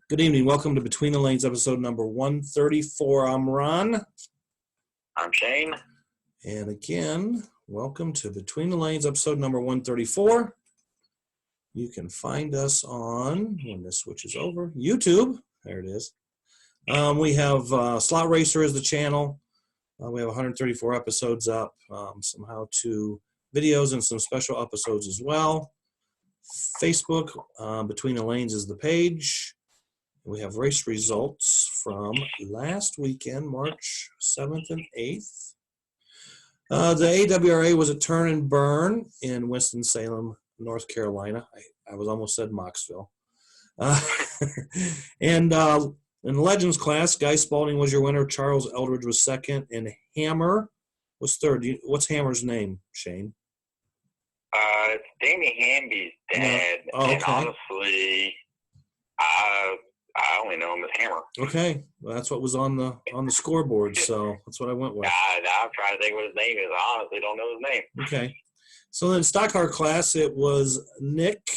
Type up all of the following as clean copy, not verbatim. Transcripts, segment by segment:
Good evening. Welcome to Between the Lanes, episode number 134. I'm Ron. I'm Shane. And again, welcome to Between the Lanes, episode number 134. You can find us on, when this switches over, YouTube. There it is. We have Slot Racer as the channel. We have 134 episodes up, some how-to videos and some special episodes as well. Facebook, Between the Lanes is the page. We have race results from last weekend, March 7th and 8th. The AWRA was a turn and burn in Winston-Salem, North Carolina. I was almost said Moxville. And in the Legends class, Guy Spalding was your winner. Charles Eldridge was second. And Hammer was third. What's Hammer's name, Shane? It's Danny Hamby's dad. No. Oh, okay. And honestly, I only know him as Hammer. Okay, well, that's what was on the scoreboard, so that's what I went with. Now I'm trying to think what his name is. I honestly don't know his name. Okay, so in stock car class, it was Nick,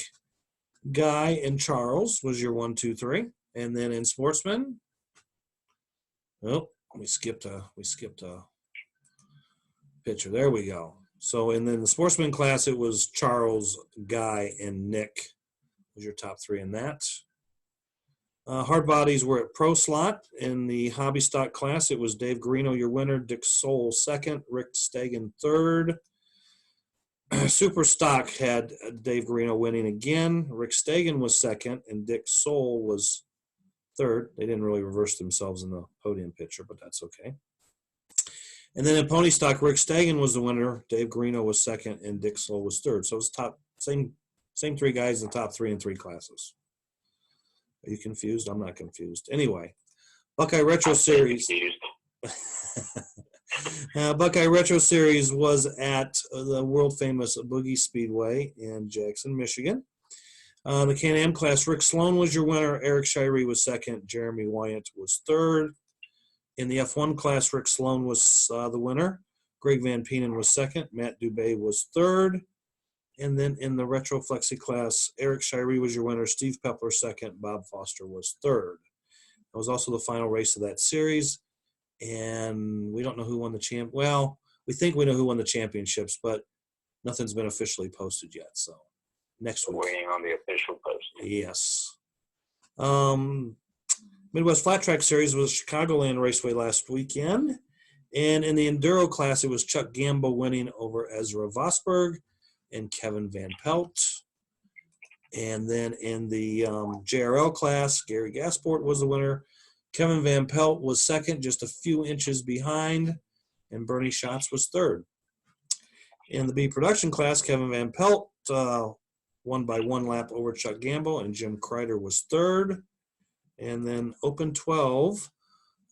Guy, and Charles was your 1, 2, 3, and then in sportsman, oh, we skipped a picture. There we go. So and then the sportsman class, it was Charles, Guy, and Nick was your top 3 in that. Hard bodies were at Pro Slot. In the hobby stock class, it was Dave Garino, your winner, Dick Soul second, Rick Stegan third. Super stock had Dave Garino winning again. Rick Stegan was second, and Dick Soul was third. They didn't really reverse themselves in the podium picture, but that's okay. And then in pony stock, Rick Stegan was the winner, Dave Garino was second, and Dick Soul was third. So it was same 3 guys in the top 3 in 3 classes. Are you confused? I'm not confused. Anyway, Buckeye Retro Series. Buckeye Retro Series was at the world-famous Boogie Speedway in Jackson, Michigan. The Can-Am class, Rick Sloan was your winner. Eric Shirey was second. Jeremy Wyant was third. In the F1 class, Rick Sloan was the winner. Greg Van Penen was second. Matt Dubé was third. And then in the Retro Flexi class, Eric Shirey was your winner, Steve Pepler second, Bob Foster was third. It was also the final race of that series, and we don't know who won the champ. Well, we think we know who won the championships, but nothing's been officially posted yet. So next week. Waiting on the official posting. Yes. Midwest Flat Track Series was Chicagoland Raceway last weekend, and in the Enduro class, it was Chuck Gambo winning over Ezra Vosberg and Kevin Van Pelt. And then in the JRL class, Gary Gasport was the winner. Kevin Van Pelt was second, just a few inches behind, and Bernie Schatz was third. In the B production class, Kevin Van Pelt won by 1 lap over Chuck Gambo, and Jim Kreider was third. And then Open 12,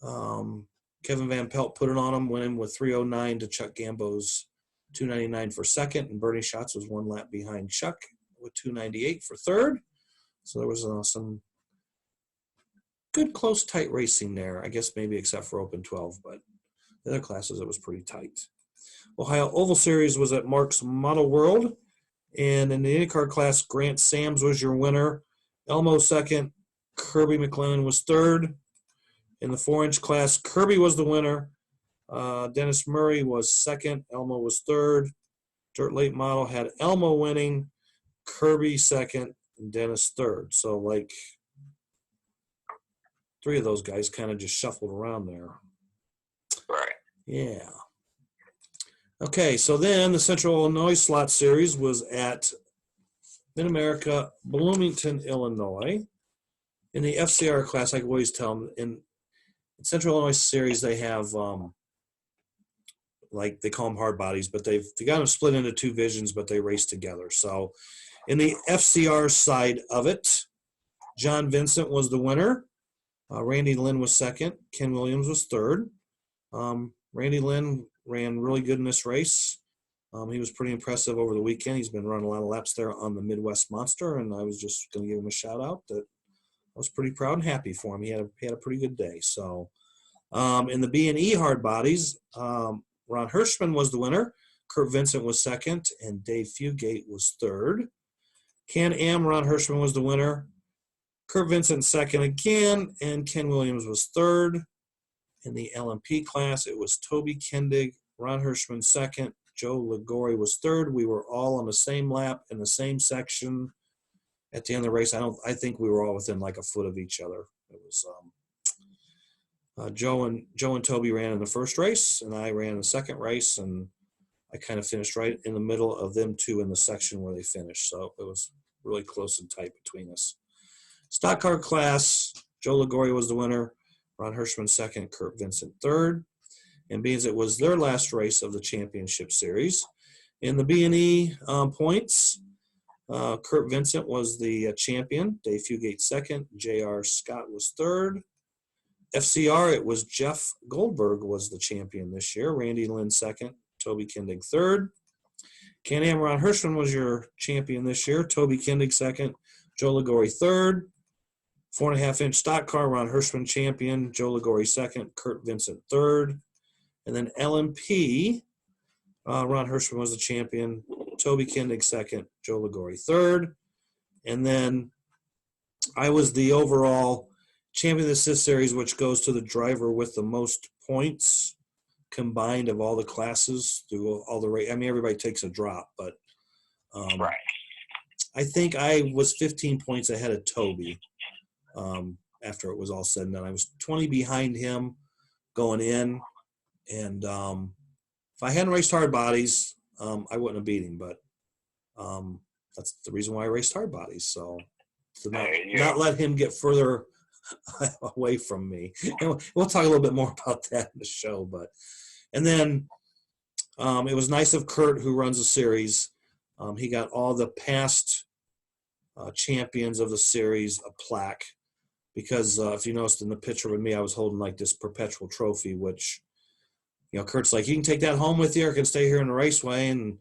Kevin Van Pelt put it on him, winning with 3:09 to Chuck Gambo's 2:99 for second, and Bernie Schatz was 1 lap behind Chuck with 2:98 for third. So there was some good, close, tight racing there, I guess maybe except for Open 12, but the other classes, it was pretty tight. Ohio Oval Series was at Mark's Model World, and in the IndyCar class, Grant Sams was your winner. Elmo second, Kirby McLennan was third. In the 4-inch class, Kirby was the winner. Dennis Murray was second. Elmo was third. Dirt Late Model had Elmo winning, Kirby second, and Dennis third. So, like, 3 of those guys kind of just shuffled around there. Right. Yeah. Okay, so then the Central Illinois Slot Series was at Mid-America, Bloomington, Illinois. In the FCR class, I always tell them, in Central Illinois Series, they have like they call them hard bodies, but they got them split into 2 divisions, but they race together. So in the FCR side of it, John Vincent was the winner. Randy Lynn was second. Ken Williams was third. Randy Lynn ran really good in this race. He was pretty impressive over the weekend. He's been running a lot of laps there on the Midwest Monster, and I was just going to give him a shout out that I was pretty proud and happy for him. He had a pretty good day. So in the B&E hard bodies, Ron Hirschman was the winner. Kurt Vincent was second, and Dave Fugate was third. Can-Am, Ron Hirschman was the winner. Kurt Vincent second again, and Ken Williams was third. In the LMP class, it was Toby Kendig, Ron Hirschman second, Joe Ligori was third. We were all on the same lap in the same section at the end of the race. I think we were all within like a foot of each other. It was Joe and Toby ran in the first race, and I ran in the second race, and I kind of finished right in the middle of them two in the section where they finished. So it was really close and tight between us. Stock car class, Joe Ligori was the winner, Ron Hirschman second, Kurt Vincent third. And being as it was their last race of the championship series, in the B&E points, Kurt Vincent was the champion, Dave Fugate second, J.R. Scott was third. FCR, it was Jeff Goldberg was the champion this year, Randy Lynn second, Toby Kendig third. Can-Am, Ron Hirschman was your champion this year, Toby Kendig second, Joe Ligori third. 4.5-inch stock car, Ron Hirschman champion, Joe Ligori second, Kurt Vincent third. And then LMP, Ron Hirschman was the champion, Toby Kendig second, Joe Ligori third. And then I was the overall champion of the Assist Series, which goes to the driver with the most points combined of all the classes through all the race. I mean, everybody takes a drop, but Right. I think I was 15 points ahead of Toby after it was all said and done. I was 20 behind him going in, and if I hadn't raced hard bodies, I wouldn't have beat him, but that's the reason why I raced hard bodies, so to not let him get further away from me. And we'll talk a little bit more about that in the show, but and then it was nice of Kurt, who runs the series. He got all the past champions of the series a plaque, because if you noticed in the picture with me, I was holding like this perpetual trophy, which, you know, Kurt's like, you can take that home with you or can stay here in the raceway. And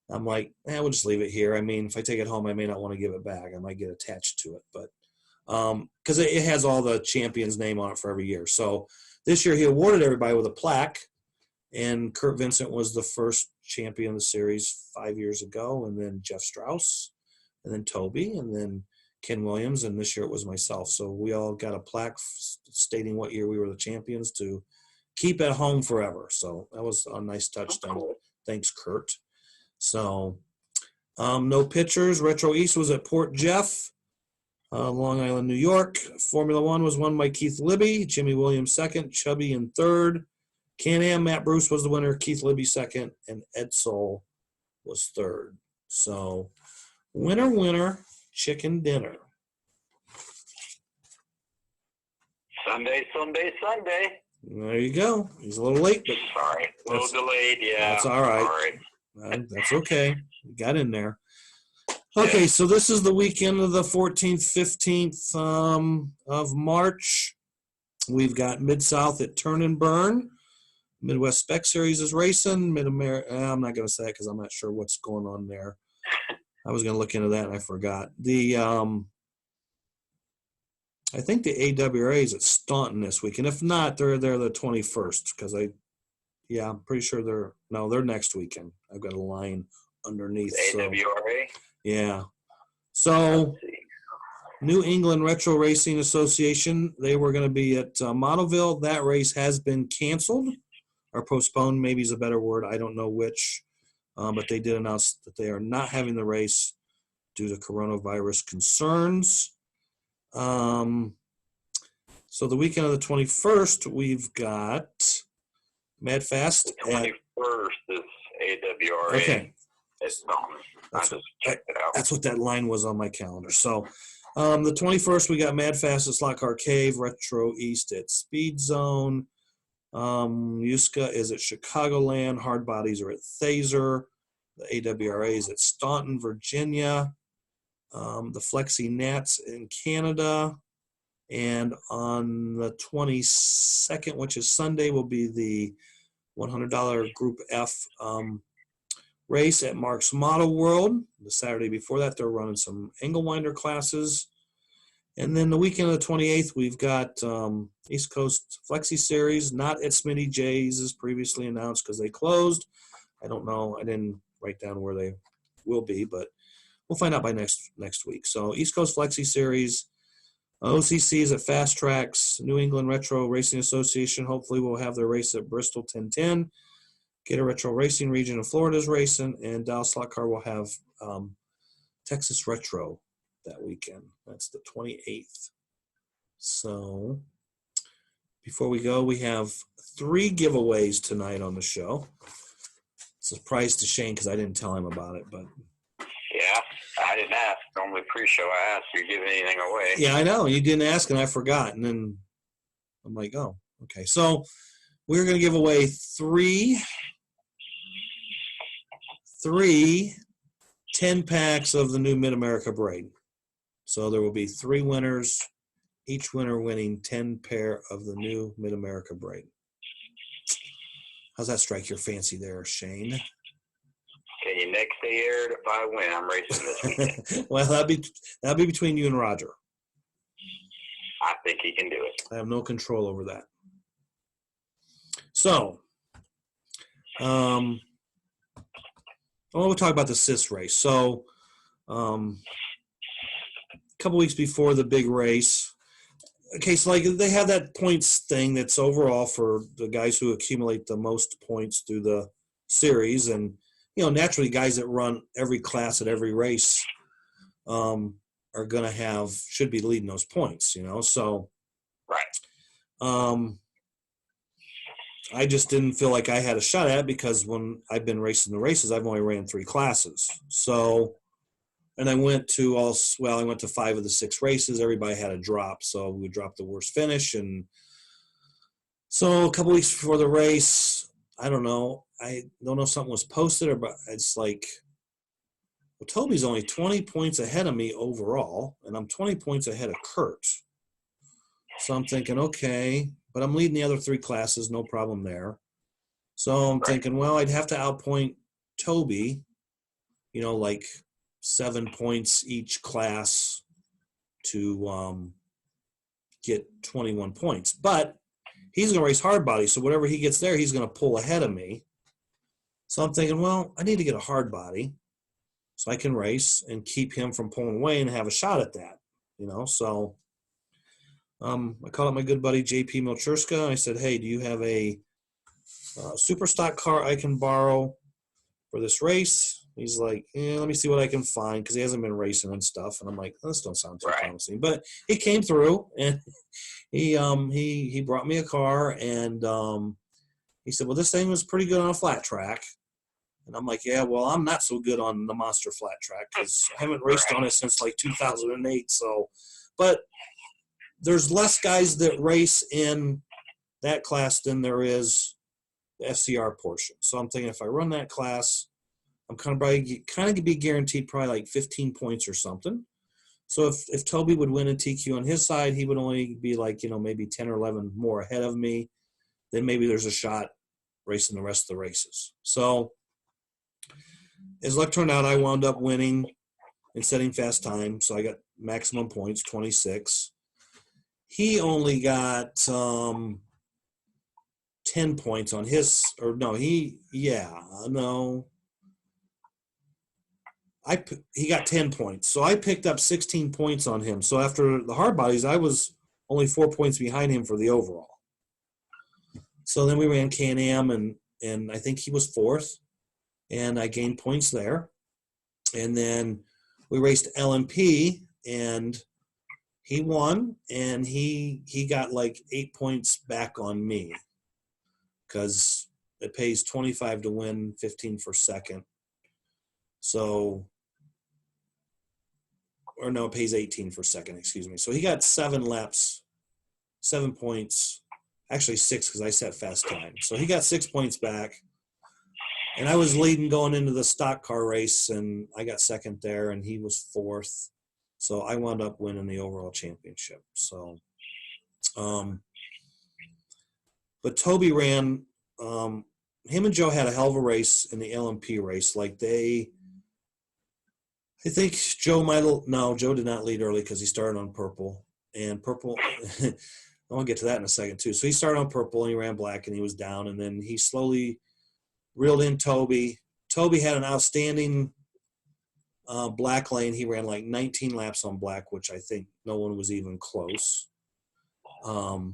I'm like, we'll just leave it here. I mean, if I take it home, I may not want to give it back. I might get attached to it, but because it has all the champions' name on it for every year. So this year he awarded everybody with a plaque, and Kurt Vincent was the first champion of the series 5 years ago, and then Jeff Strauss, and then Toby, and then Ken Williams, and this year it was myself. So we all got a plaque stating what year we were the champions to keep at home forever. So that was a nice touch. Thanks, Kurt. So no pictures. Retro East was at Port Jeff, Long Island, New York. Formula One was won by Keith Libby, Jimmy Williams second, Chubby in third. Can-Am, Matt Bruce was the winner, Keith Libby second, and Edsel was third. So winner, chicken dinner. Sunday. There you go. He's a little late, but Sorry, a little delayed. Yeah, that's all right. That's okay. We got in there. Okay, yeah. So this is the weekend of the 14th, 15th of March. We've got Mid-South at Turn and Burn. Midwest Spec Series is racing. Mid-America, I'm not going to say it because I'm not sure what's going on there. I was going to look into that and I forgot. I think the AWRA is at Staunton this week, and if not, they're the 21st, because I'm pretty sure they're next weekend. I've got a line underneath. AWRA? Yeah. So New England Retro Racing Association, they were going to be at Monoville. That race has been canceled or postponed, maybe is a better word. I don't know which, but they did announce that they are not having the race due to coronavirus concerns. So the weekend of the 21st, we've got MadFast. The 21st is AWRA. Okay. I just checked it out. That's what that line was on my calendar. So the 21st, we got MadFast at Slot Car Cave, Retro East at Speed Zone. Yuska is at Chicagoland. Hard Bodies are at Thaser. The AWRA is at Staunton, Virginia. The Flexi Nats in Canada. And on the 22nd, which is Sunday, will be the $100 Group F race at Mark's Model World. The Saturday before that, they're running some Engelwinder classes. And then the weekend of the 28th, we've got East Coast Flexi Series, not at Smitty J's as previously announced because they closed. I don't know. I didn't write down where they will be, but we'll find out by next week. So East Coast Flexi Series, OCC is at Fast Tracks, New England Retro Racing Association. Hopefully we'll have their race at Bristol 1010. Gator Retro Racing region of Florida's racing, and Dallas Slot Car will have Texas Retro that weekend. That's the 28th. So before we go, we have 3 giveaways tonight on the show. Surprise to Shane because I didn't tell him about it, but Yeah, I didn't ask. Normally pre-show I ask you give anything away. yeah, I know you didn't ask and I forgot, and then I'm like, oh, okay. So we're going to give away three 10-packs of the new Mid-America braid. So there will be 3 winners, each winner winning 10 pair of the new Mid-America braid. How's that strike your fancy there, Shane? Can you next day air it if I win? I'm racing this weekend. Well, that'll be between you and Roger. I think he can do it. I have no control over that. So, we'll talk about the CIS race. So, a couple weeks before the big race, okay, so like they have that points thing that's overall for the guys who accumulate the most points through the series, and naturally, guys that run every class at every race are gonna should be leading those points. So right. I just didn't feel like I had a shot at it because when I've been racing the races, I've only ran 3 classes. So, and I went to 5 of the 6 races. Everybody had a drop, so we dropped the worst finish. And so a couple weeks before the race, I don't know if something was posted but it's like, well, Toby's only 20 points ahead of me overall, and I'm 20 points ahead of Kurt. So I'm thinking, okay, but I'm leading the other 3 classes, no problem there. So I'm thinking, well, I'd have to outpoint Toby, like 7 points each class to get 21 points. But he's going to race hard body, so whatever he gets there, he's going to pull ahead of me. So I'm thinking, well, I need to get a hard body so I can race and keep him from pulling away and have a shot at that, So I called up my good buddy JP Milcherska. I said, hey, do you have a super stock car I can borrow for this race? He's like, let me see what I can find because he hasn't been racing and stuff. And I'm like, this don't sound too promising. But he came through and he brought me a car and he said, well, this thing was pretty good on a flat track. And I'm like, yeah, well, I'm not so good on the monster flat track because I haven't raced on it since like 2008. So, but there's less guys that race in that class than there is the FCR portion. So I'm thinking if I run that class, I'm kind of be guaranteed probably like 15 points or something. So if Toby would win a TQ on his side, he would only be like, maybe 10 or 11 more ahead of me. Then maybe there's a shot racing the rest of the races. So as luck turned out, I wound up winning and setting fast time. So I got maximum points, 26. He only got 10 points on his, he got 10 points. So I picked up 16 points on him. So after the hard bodies, I was only 4 points behind him for the overall. So then we ran Can-Am, and I think he was 4th, and I gained points there. And then we raced LMP, and he won, and he got like 8 points back on me because it pays 25 to win, 15 for second. So, or no, it pays 18 for second, excuse me. So he got 7 laps, 7 points, actually 6 because I set fast time. So he got 6 points back. And I was leading going into the stock car race, and I got second there, and he was 4th. So I wound up winning the overall championship. So, but Toby ran, him and Joe had a hell of a race in the LMP race. Like I think Joe Joe did not lead early because he started on purple. And purple, I want to get to that in a second too. So he started on purple and he ran black and he was down. And then he slowly reeled in Toby. Toby had an outstanding Black Lane, he ran like 19 laps on black, which I think no one was even close.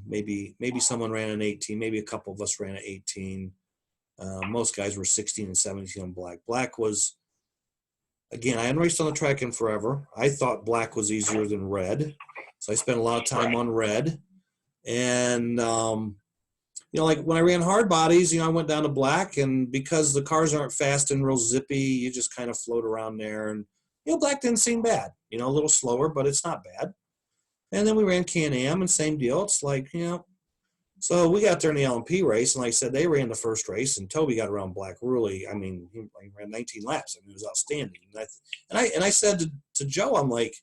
Maybe someone ran an 18. Maybe a couple of us ran an 18. Most guys were 16 and 17 on black. Black was, again, I hadn't raced on the track in forever. I thought black was easier than red. So I spent a lot of time on red. And, like when I ran hard bodies, I went down to black. And because the cars aren't fast and real zippy, you just kind of float around there. And, black didn't seem bad. A little slower, but it's not bad. And then we ran Can-Am and same deal. It's like, so we got there in the LMP race, and like I said, they ran the first race, and Toby got around black really. I mean, he ran 19 laps. I mean, it was outstanding. And I said to Joe, I'm like,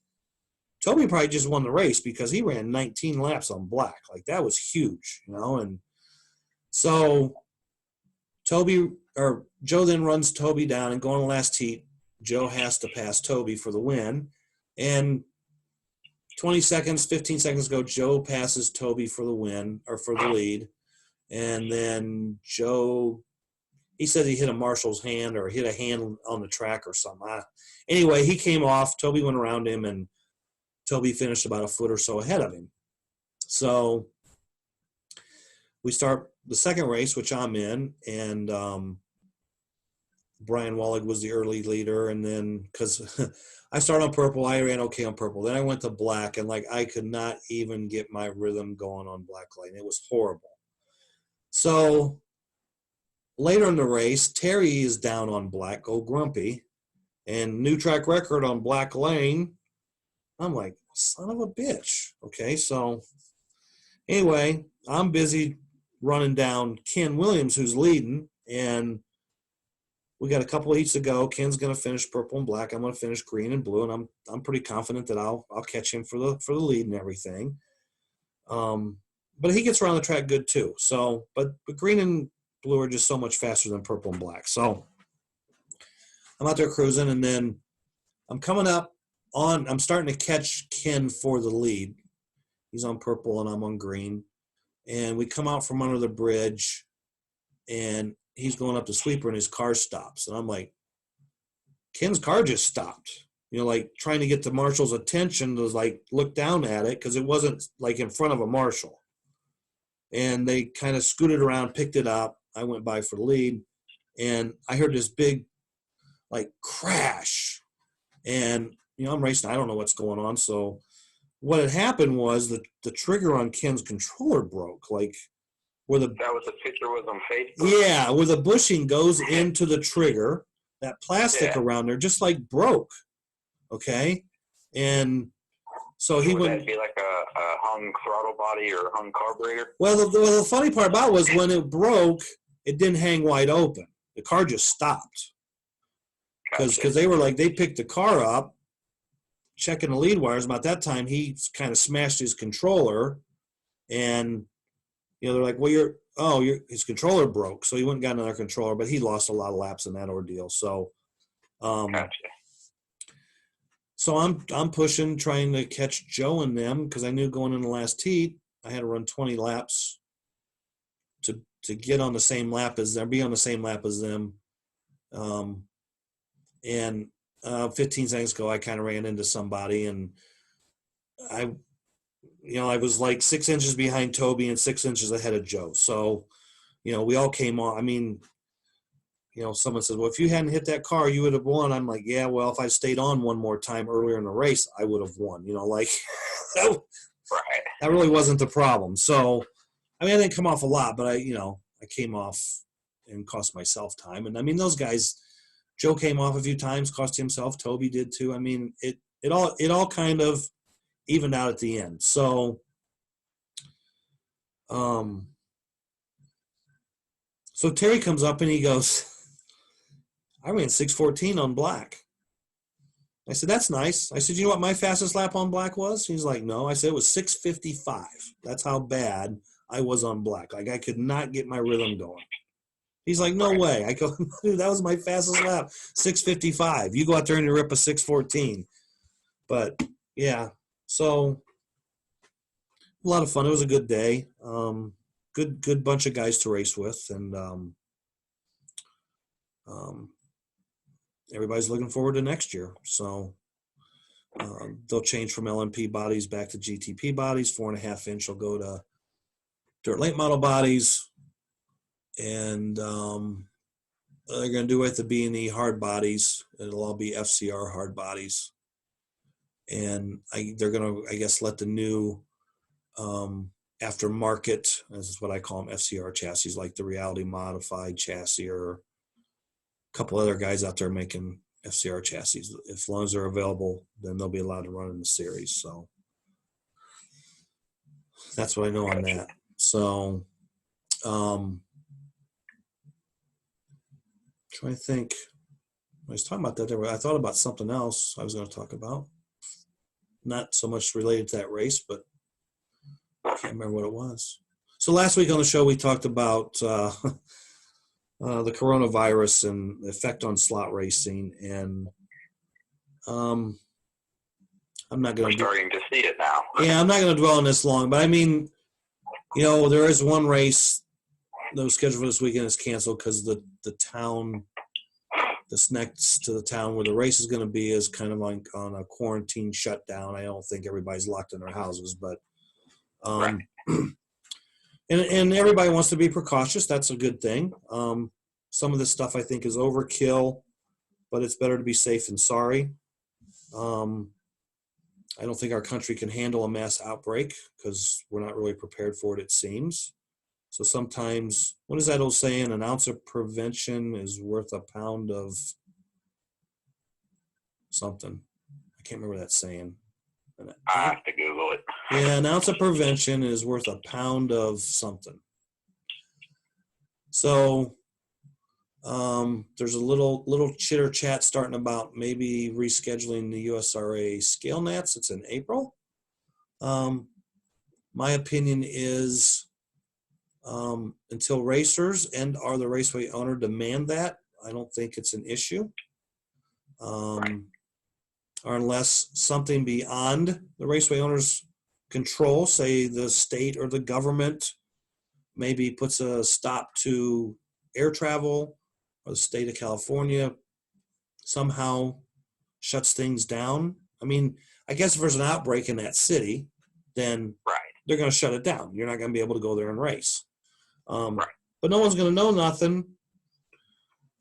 Toby probably just won the race because he ran 19 laps on black. Like, that was huge, And so Joe then runs Toby down, and going to the last heat, Joe has to pass Toby for the win. And 20 seconds, 15 seconds ago, Joe passes Toby for the win, or for the lead. And then Joe, he said he hit a marshal's hand or hit a hand on the track or something. Anyway, he came off. Toby went around him, and Toby finished about a foot or so ahead of him. So we start the second race, which I'm in, and Brian Wallig was the early leader. And then, because I started on purple, I ran okay on purple. Then I went to black, and I could not even get my rhythm going on Black Lane. It was horrible. So later in the race, Terry is down on black, old Grumpy, and new track record on Black Lane. I'm like, son of a bitch. Okay, so anyway, I'm busy running down Ken Williams, who's leading, and we got a couple of heats to go. Ken's going to finish purple and black. I'm going to finish green and blue, and I'm pretty confident that I'll catch him for the lead and everything. But he gets around the track good too. So, but green and blue are just so much faster than purple and black. So I'm out there cruising, and then I'm coming up on. I'm starting to catch Ken for the lead. He's on purple and I'm on green, and we come out from under the bridge, and he's going up the sweeper and his car stops. And I'm like, Ken's car just stopped, trying to get the marshal's attention to look down at it, because it wasn't in front of a marshal. And they kind of scooted around, picked it up. I went by for the lead, and I heard this big crash. And, I'm racing. I don't know what's going on. So what had happened was the trigger on Ken's controller broke, where that was the picture was on Facebook. Yeah, where the bushing goes into the trigger, that plastic around there just broke. Okay, and so he would went. That be like a hung throttle body or hung carburetor? Well, the funny part about it was when it broke, it didn't hang wide open. The car just stopped because they were they picked the car up, checking the lead wires. About that time, he kind of smashed his controller, and they're like, well, his controller broke. So he went and got another controller, but he lost a lot of laps in that ordeal. So, Gotcha. So I'm pushing, trying to catch Joe and them, because I knew going in the last heat, I had to run 20 laps to get on the same lap as them, be on the same lap as them. And 15 seconds ago, I kind of ran into somebody, and I was 6 inches behind Toby and 6 inches ahead of Joe. So, we all came on. I mean, someone says, well, if you hadn't hit that car, you would have won. I'm like, yeah, well, if I stayed on one more time earlier in the race, I would have won. That really wasn't the problem. So, I mean, I didn't come off a lot, but I came off and cost myself time. And I mean, those guys, Joe came off a few times, cost himself. Toby did too. I mean, it all kind of evened out at the end. So, so Terry comes up and he goes, I ran 6:14 on black. I said, that's nice. I said, you know what my fastest lap on black was? He's like, no. I said, it was 6:55. That's how bad I was on black. I could not get my rhythm going. He's like, no way. I go, dude, that was my fastest lap, 6:55. You go out there and you rip a 6:14. But, yeah, so a lot of fun. It was a good day. Good bunch of guys to race with. And, everybody's looking forward to next year. So they'll change from LMP bodies back to GTP bodies. 4.5 inch will go to dirt late model bodies, and they're going to do it with the B&E hard bodies. It'll all be FCR hard bodies, and they're going to, I guess, let the new aftermarket, this is what I call them, FCR chassis, like the Reality Modified chassis, or a couple other guys out there making FCR chassis. As long as they're available, then they'll be allowed to run in the series. So that's what I know on that. So trying to think. I was talking about that. I thought about something else I was going to talk about. Not so much related to that race, but I can't remember what it was. So last week on the show, we talked about the coronavirus and the effect on slot racing. And I'm not going to. We're starting to see it now. Yeah, I'm not going to dwell on this long, but I mean, there is one race that was scheduled for this weekend is canceled because the town that's next to the town where the race is going to be is kind of like on a quarantine shutdown. I don't think everybody's locked in their houses, but Right. and everybody wants to be precautious. That's a good thing. Some of this stuff I think is overkill, but it's better to be safe than sorry. I don't think our country can handle a mass outbreak because we're not really prepared for it, it seems. So sometimes, what is that old saying? An ounce of prevention is worth a pound of something. I can't remember that saying. I have to Google it. Yeah, an ounce of prevention is worth a pound of something. So there's a little chitter chat starting about maybe rescheduling the USRA scale nats. It's in April. My opinion is until racers and/or the raceway owner demand that, I don't think it's an issue. Or unless something beyond the raceway owner's control, say the state or the government maybe puts a stop to air travel, or the state of California somehow shuts things down. I mean, I guess if there's an outbreak in that city, then they're going to shut it down. You're not going to be able to go there and race. But no one's going to know nothing.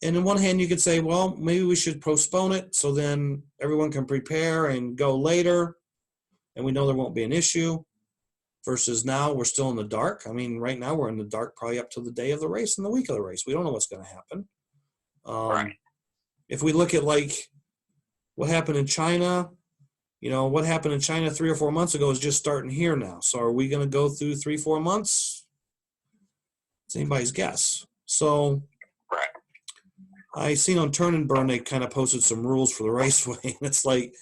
And on one hand, you could say, well, maybe we should postpone it so then everyone can prepare and go later, and we know there won't be an issue, versus now we're still in the dark. I mean, right now we're in the dark probably up to the day of the race and the week of the race. We don't know what's going to happen. If we look at like what happened in China, what happened in China 3 or 4 months ago is just starting here now. So are we going to go through 3-4 months? It's anybody's guess. So I seen on Turn and Burn, they kind of posted some rules for the raceway. And it's like,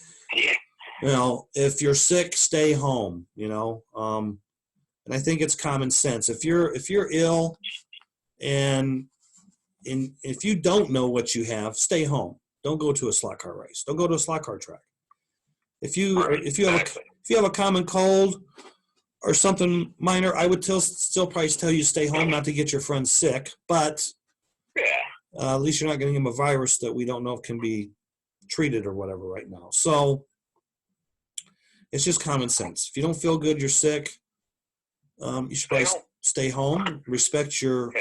if you're sick, stay home, and I think it's common sense. If you're ill and if you don't know what you have, stay home. Don't go to a slot car race. Don't go to a slot car track. If you have a common cold or something minor, I would still probably tell you to stay home, not to get your friends sick. But at least you're not getting them a virus that we don't know if can be treated or whatever right now. So it's just common sense. If you don't feel good, you're sick, you should probably stay home. Respect your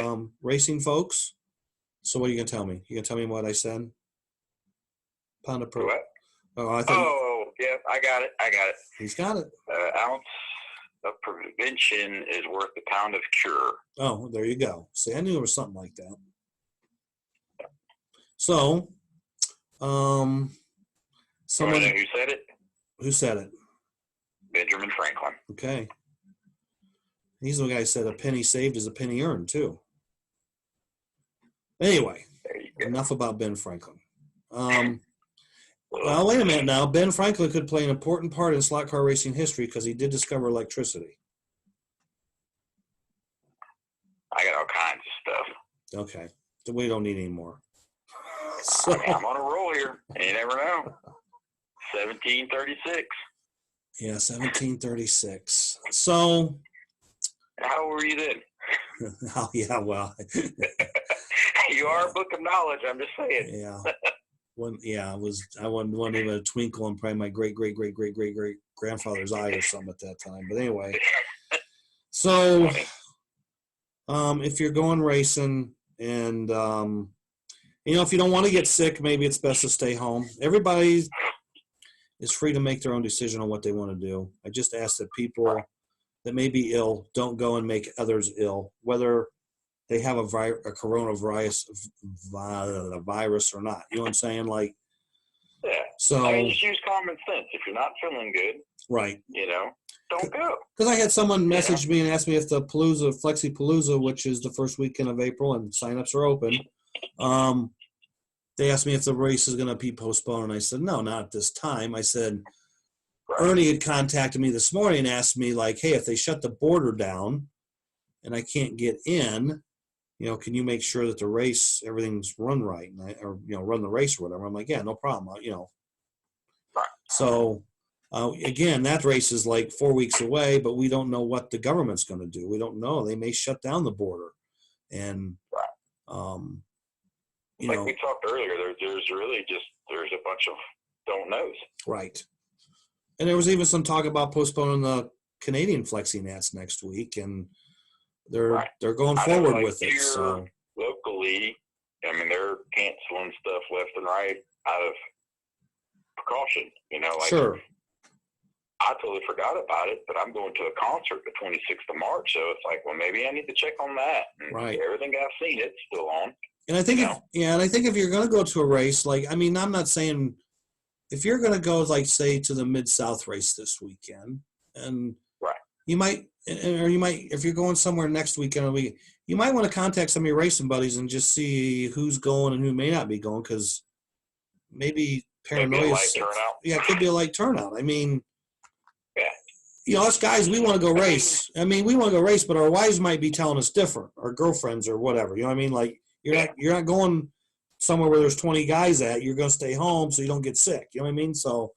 racing folks. So what are you going to tell me? You going to tell me what I said? Pound of pro. What? Oh, yeah, I got it. He's got it. Ounce of prevention is worth a pound of cure. Oh, there you go. See, I knew there was something like that. So, someone who said it? Who said it? Benjamin Franklin. Okay. He's the guy who said a penny saved is a penny earned, too. Anyway, enough about Ben Franklin. Well, wait a minute now. Ben Franklin could play an important part in slot car racing history because he did discover electricity. I got all kinds of stuff. Okay. We don't need any more. So, I'm on a roll here. You never know. 1736. Yeah, 1736. So. How old were you then? Oh, yeah, well. You are a book of knowledge, I'm just saying. Yeah. I wasn't even a twinkle in probably my great grandfather's eye or something at that time. But anyway, so if you're going racing and if you don't want to get sick, maybe it's best to stay home. Everybody is free to make their own decision on what they want to do. I just ask that people that may be ill don't go and make others ill, whether they have a coronavirus virus or not. You know what I'm saying? Like, yeah. So I mean, just use common sense. If you're not feeling good, right. Don't go. Because I had someone message me and ask me if the Flexi Palooza, which is the first weekend of April and signups are open, they asked me if the race is going to be postponed. And I said, no, not at this time. I said, Ernie had contacted me this morning and asked me, like, hey, if they shut the border down and I can't get in, can you make sure that the race, everything's run right, run the race or whatever? I'm like, yeah, no problem. So, again, that race is like 4 weeks away, but we don't know what the government's going to do. We don't know. They may shut down the border. And, like we talked earlier, there's really there's a bunch of don't knows. Right. And there was even some talk about postponing the Canadian Flexi Nats next week, and they're going forward with it. So locally, I mean, they're canceling stuff left and right out of precaution. Sure. I totally forgot about it, but I'm going to a concert the 26th of March, so it's like, well, maybe I need to check on that. And right. Everything I've seen, it's still on. And I think, if you're going to go to a race, I'm not saying if you're going to go, like, say, to the Mid-South race this weekend, and you might, if you're going somewhere next weekend, you might want to contact some of your racing buddies and just see who's going and who may not be going, because maybe paranoia. Yeah, it could be a light turnout. I mean, us guys, we want to go race. I mean, we want to go race, but our wives might be telling us different, our girlfriends or whatever. You know what I mean? Like, you're not going somewhere where there's 20 guys at. You're going to stay home so you don't get sick. You know what I mean? So,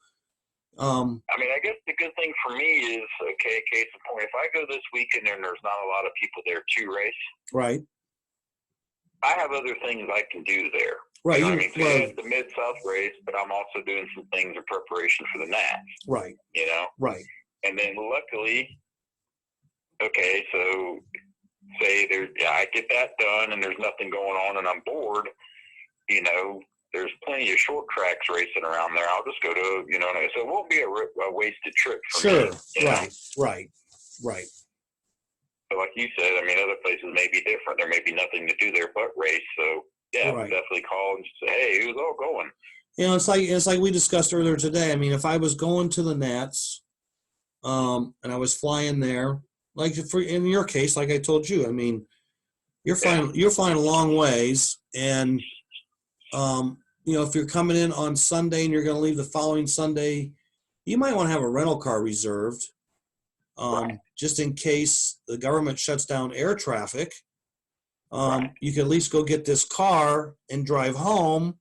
I mean, I guess the good thing for me is, okay, case in point, if I go this weekend and there's not a lot of people there to race, right, I have other things I can do there. Right. I mean, it's the Mid-South race, but I'm also doing some things in preparation for the Nats. Right. Right. And then luckily, okay, so say I get that done and there's nothing going on and I'm bored, there's plenty of short tracks racing around there. I'll just go to, so it won't be a wasted trip for me. Right. So like you said, I mean, other places may be different. There may be nothing to do there but race. So, definitely call and say, hey, who's all going? It's like we discussed earlier today. I mean, if I was going to the Nats, and I was flying there, like in your case, like I told you, I mean, you're flying a long ways, and if you're coming in on Sunday and you're going to leave the following Sunday, you might want to have a rental car reserved, just in case the government shuts down air traffic. You can at least go get this car and drive home.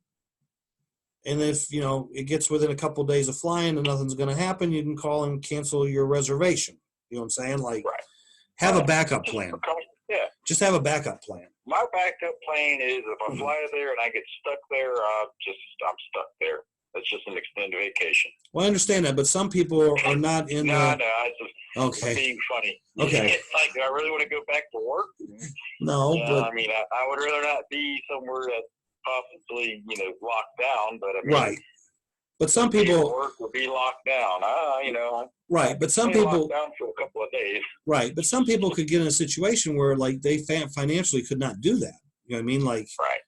And if, it gets within a couple of days of flying and nothing's going to happen, you can call and cancel your reservation. You know what I'm saying? Like, have a backup plan. Just have a backup plan. My backup plan is if I fly there and I get stuck there, I'm stuck there. That's just an extended vacation. Well, I understand that, but some people are not in I just being funny. Okay. It's like, do I really want to go back to work? No, but I mean, I would rather not be somewhere that possibly, locked down, but I mean, right. But some people work will be locked down. Right, but some people locked down for a couple of days. Right, but some people could get in a situation where, like, they financially could not do that. You know what I mean? Like, right.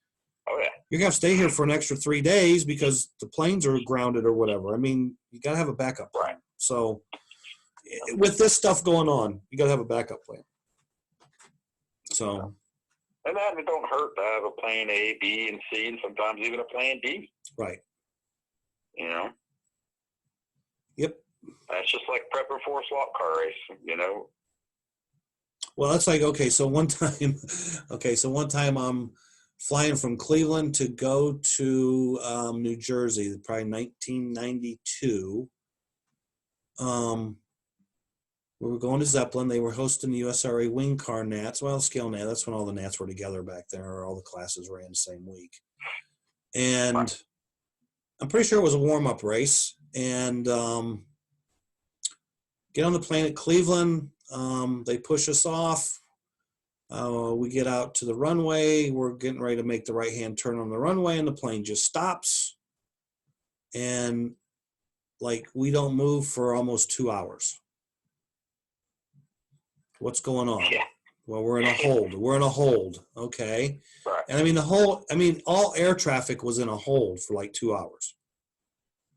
Oh yeah. You're gonna have to stay here for an extra 3 days because the planes are grounded or whatever. I mean, you gotta have a backup plan. Right. So, with this stuff going on, you gotta have a backup plan. So. And that it don't hurt to have a plan A, B, and C, and sometimes even a plan D. Right. Yep. That's just like prepping for a slot car race, Well, that's like, so one time I'm flying from Cleveland to go to New Jersey, probably 1992. We were going to Zeppelin. They were hosting the USRA Wing Car Nats. Well, Scale Nat, that's when all the Nats were together back there, or all the classes ran the same week. And I'm pretty sure it was a warm-up race, and get on the plane at Cleveland. They push us off. We get out to the runway. We're getting ready to make the right-hand turn on the runway, and the plane just stops. And like we don't move for almost 2 hours. What's going on? Yeah. Well, we're in a hold. We're in a hold. Okay. Right. And I mean, all air traffic was in a hold for like 2 hours.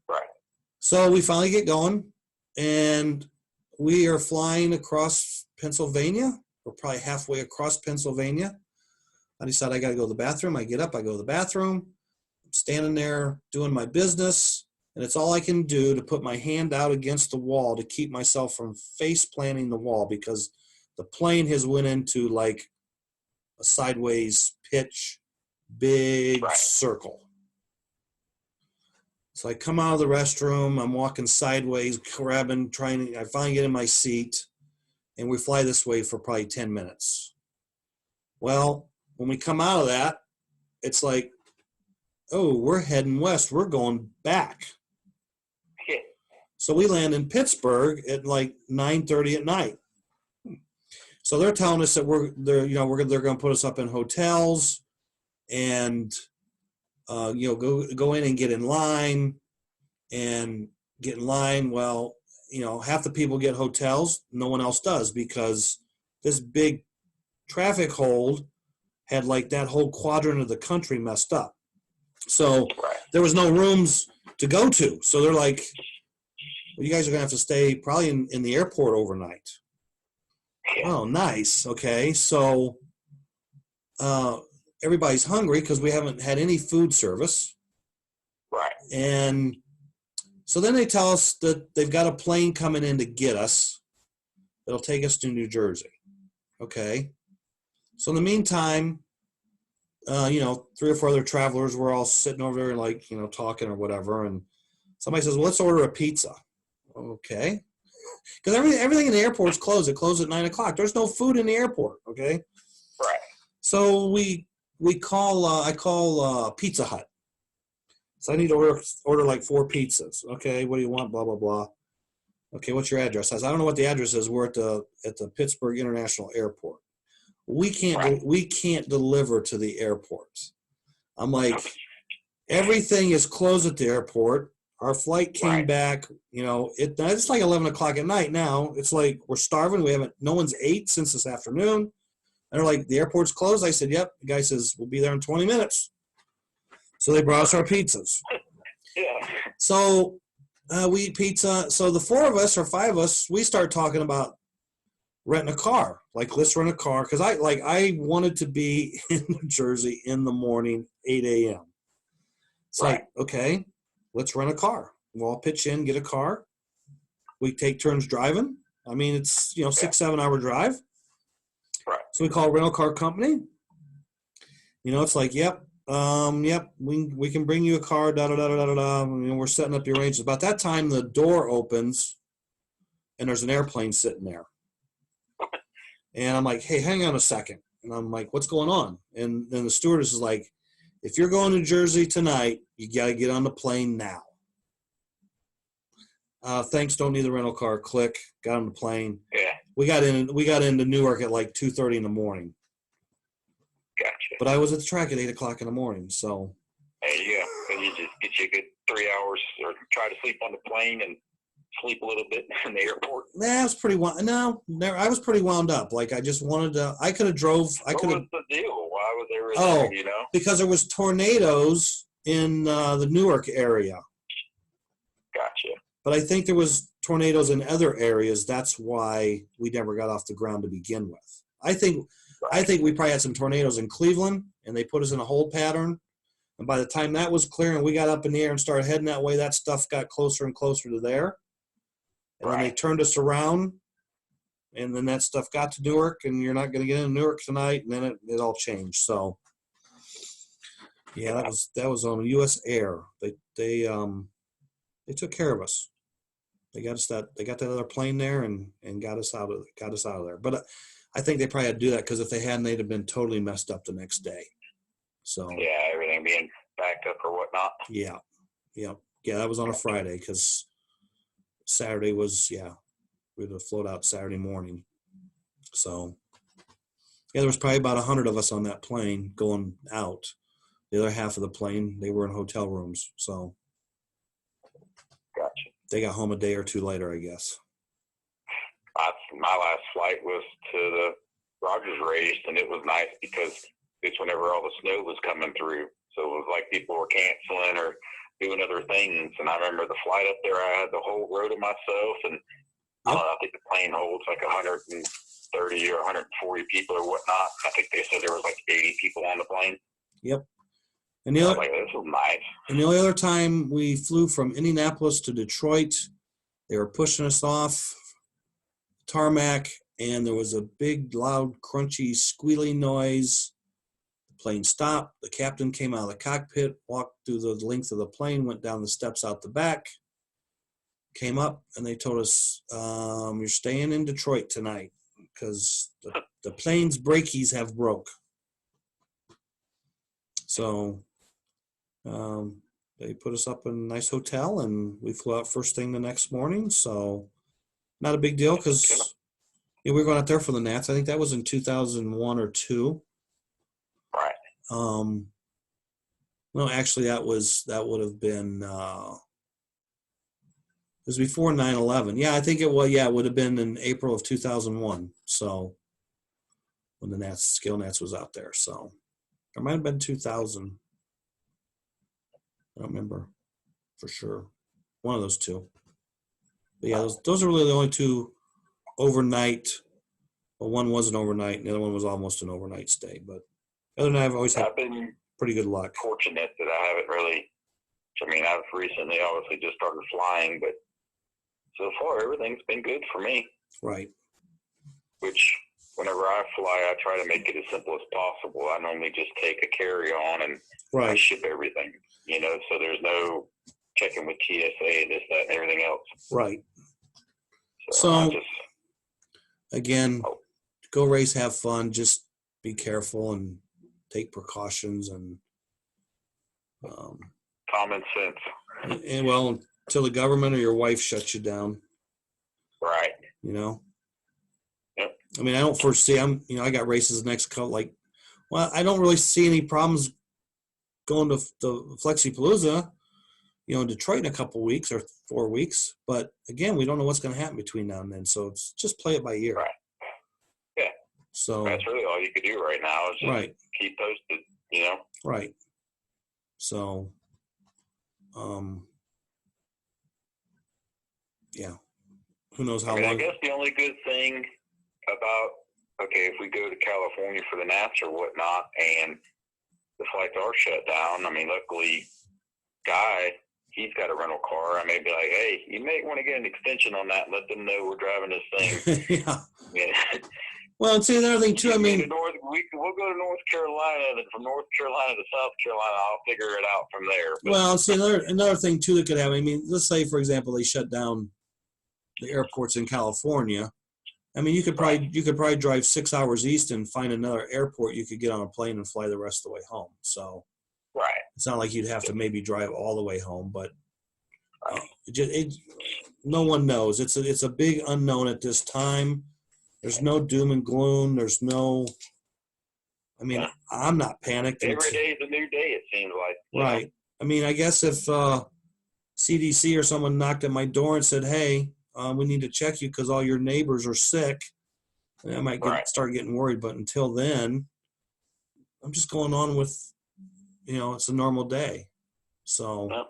Right. So we finally get going, and we are flying across Pennsylvania. We're probably halfway across Pennsylvania. I decide I got to go to the bathroom. I get up, I go to the bathroom. I'm standing there doing my business, and it's all I can do to put my hand out against the wall to keep myself from face planting the wall, because the plane has went into like a sideways pitch, big circle. So I come out of the restroom, I'm walking sideways, I finally get in my seat, and we fly this way for probably 10 minutes. Well, when we come out of that, it's like, oh, we're heading west. We're going back. Yeah. So we land in Pittsburgh at like 9:30 at night. So they're telling us that they're going to put us up in hotels, and go in and get in line. Well, half the people get hotels, no one else does, because this big traffic hold had like that whole quadrant of the country messed up. So there was no rooms to go to. So they're like, well, you guys are going to have to stay probably in the airport overnight. Oh, nice. Okay. So everybody's hungry because we haven't had any food service. Right. And so then they tell us that they've got a plane coming in to get us. It'll take us to New Jersey. Okay. So in the meantime, 3 or 4 other travelers were all sitting over there, like, talking or whatever. And somebody says, well, let's order a pizza. Okay. Because everything in the airport is closed. It closed at 9:00. There's no food in the airport. Okay. Right. So I call Pizza Hut. So I need to order like 4 pizzas. Okay. What do you want? Blah, blah, blah. Okay. What's your address? I said, I don't know what the address is. We're at the Pittsburgh International Airport. We can't deliver to the airport. I'm like, everything is closed at the airport. Our flight came back, it's like 11:00 at night now. It's like we're starving. No one's ate since this afternoon. And they're like, the airport's closed. I said, yep. The guy says, we'll be there in 20 minutes. So they brought us our pizzas. Yeah. So we eat pizza. So the 4 of us or 5 of us, we start talking about renting a car. Like, let's rent a car. Because I wanted to be in New Jersey in the morning, 8 a.m. It's like, okay, let's rent a car. We'll all pitch in, get a car. We take turns driving. I mean, it's, 6-7 hour drive. Right. So we call a rental car company. It's like, yep, we can bring you a car, da-da-da-da-da-da. We're setting up the arrangements. About that time, the door opens, and there's an airplane sitting there. And I'm like, hey, hang on a second. And I'm like, what's going on? And then the stewardess is like, if you're going to New Jersey tonight, you got to get on the plane now. Thanks, don't need the rental car. Click, got on the plane. Yeah. We got into Newark at like 2:30 in the morning. Gotcha. But I was at the track at 8:00 in the morning, so. There you go. So you just get you a good 3 hours, or try to sleep on the plane and sleep a little bit in the airport. I was pretty I was pretty wound up. Like, I just wanted to. I could have drove. What was the deal? Why was there? Because there was tornadoes in the Newark area. Gotcha. But I think there was tornadoes in other areas. That's why we never got off the ground to begin with. I think we probably had some tornadoes in Cleveland, and they put us in a hold pattern. And by the time that was clear and we got up in the air and started heading that way, that stuff got closer and closer to there. And then they turned us around, and then that stuff got to Newark, and you're not going to get into Newark tonight, and then it all changed. So, yeah, that was on U.S. Air. They took care of us. They got that other plane there and got us out of there. But I think they probably had to do that because if they hadn't, they'd have been totally messed up the next day. So yeah, everything being backed up or whatnot. Yeah. Yeah, that was on a Friday because Saturday was, we would have flown out Saturday morning. So, there was probably about 100 of us on that plane going out. The other half of the plane, they were in hotel rooms. So, Gotcha. they got home a day or two later, I guess. My last flight was to the Rogers race, and it was nice because it's whenever all the snow was coming through. So it was like people were canceling or doing other things. And I remember the flight up there, I had the whole row to myself. And I don't know, I think the plane holds like 130 or 140 people or whatnot. I think they said there was like 80 people on the plane. Yep. And I was like, this was nice. And the only other time we flew from Indianapolis to Detroit, they were pushing us off tarmac, and there was a big, loud, crunchy, squealing noise. The plane stopped. The captain came out of the cockpit, walked through the length of the plane, went down the steps out the back, came up, and they told us, you're staying in Detroit tonight because the plane's brakies have broke. So they put us up in a nice hotel, and we flew out first thing the next morning. So not a big deal because we were going out there for the Nats. I think that was in 2001 or 2. Right. No, actually, that would have been it was before 9/11. Yeah, I think it was. Yeah, it would have been in April of 2001. So when the Skill Nats was out there. So it might have been 2000. I don't remember for sure. One of those two. But yeah, those are really the only two overnight. Well, one was an overnight, and the other one was almost an overnight stay. But other than that, I've always had been pretty good luck. Fortunate that I haven't really. I mean, I've recently obviously just started flying, but so far everything's been good for me. Right. Which, whenever I fly, I try to make it as simple as possible. I normally just take a carry-on and I ship everything. So there's no checking with TSA, this, that, and everything else. Right. So again, go race, have fun, just be careful and take precautions and common sense. And well, until the government or your wife shuts you down. Right. Yep. I mean, I don't foresee. I got races next couple. I don't really see any problems going to the Flexipalooza, in Detroit in a couple weeks or 4 weeks. But again, we don't know what's going to happen between now and then. So it's just play it by ear. Right. Yeah. So that's really all you could do right now is just keep posted. Right. So, yeah. Who knows how long? I guess the only good thing about if we go to California for the Nats or whatnot, and the flights are shut down. I mean, luckily, Guy, he's got a rental car. I may be like, hey, you may want to get an extension on that and let them know we're driving this thing. Yeah. Well, and see another thing too. I mean, we'll go to North Carolina, and then from North Carolina to South Carolina, I'll figure it out from there. But, well, see another thing too that could happen. I mean, let's say for example they shut down the airports in California. I mean, you could probably drive 6 hours east and find another airport you could get on a plane and fly the rest of the way home. So, it's not like you'd have to maybe drive all the way home, but no one knows. It's a big unknown at this time. There's no doom and gloom. There's no. I mean, I'm not panicked. Every day is a new day. It seems like. Right. I mean, I guess if CDC or someone knocked at my door and said, "Hey, we need to check you because all your neighbors are sick," I might start getting worried. But until then, I'm just going on with, it's a normal day. So,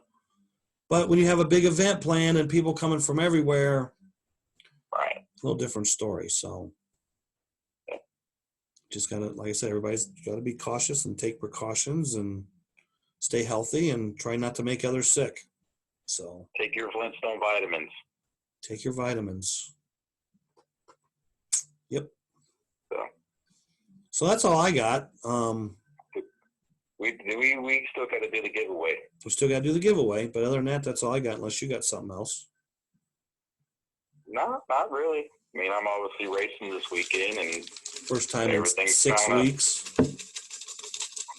but when you have a big event planned and people coming from everywhere, it's a little different story. So, just gotta, like I said, everybody's got to be cautious and take precautions and stay healthy and try not to make others sick. So, take your Flintstone vitamins. Take your vitamins. Yep. So that's all I got. We still got to do the giveaway. We still got to do the giveaway, but other than that, that's all I got. Unless you got something else. No, not really. I mean, I'm obviously racing this weekend, and first time in 6 weeks.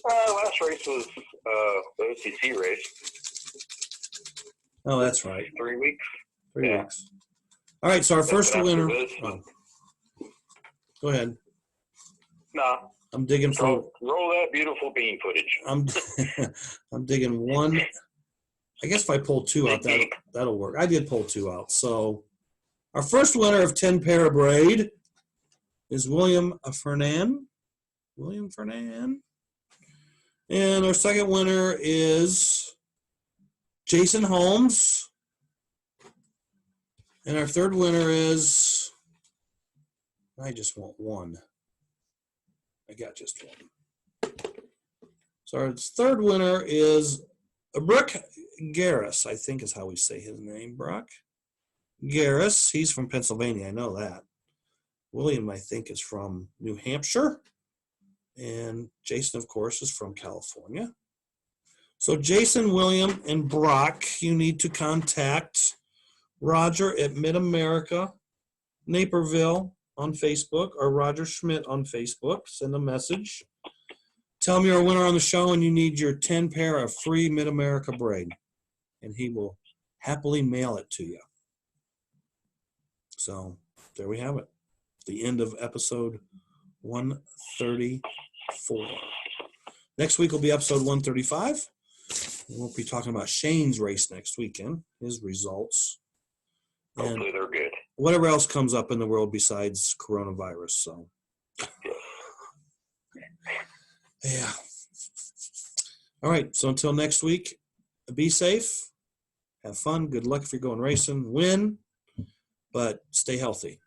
Last race was the OCC race. Oh, that's right. 3 weeks. 3 Yeah. weeks. All right, so our first after winner. this- Oh, go ahead. Nah, I'm digging for. roll that beautiful bean footage. I'm digging one. I guess if I pull 2 out, that'll work. I did pull 2 out. So our first winner of 10 pair of braid is William Fernan. William Fernan. And our second winner is Jason Holmes. And our third winner is, I just want one. I got just one. So our third winner is Brock Garris, I think is how we say his name, Brock Garris. He's from Pennsylvania, I know that. William, I think, is from New Hampshire. And Jason, of course, is from California. So Jason, William, and Brock, you need to contact Roger at Mid-America, Naperville on Facebook, or Roger Schmidt on Facebook. Send a message. Tell him you're a winner on the show and you need your 10 pair of free Mid-America braid. And he will happily mail it to you. So there we have it. The end of episode 134. Next week will be episode 135. We'll be talking about Shane's race next weekend, his results. And Hopefully they're good. whatever else comes up in the world besides coronavirus. So, yeah. All right. So until next week, be safe, have fun, good luck if you're going racing, win, but stay healthy.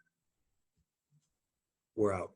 We're out.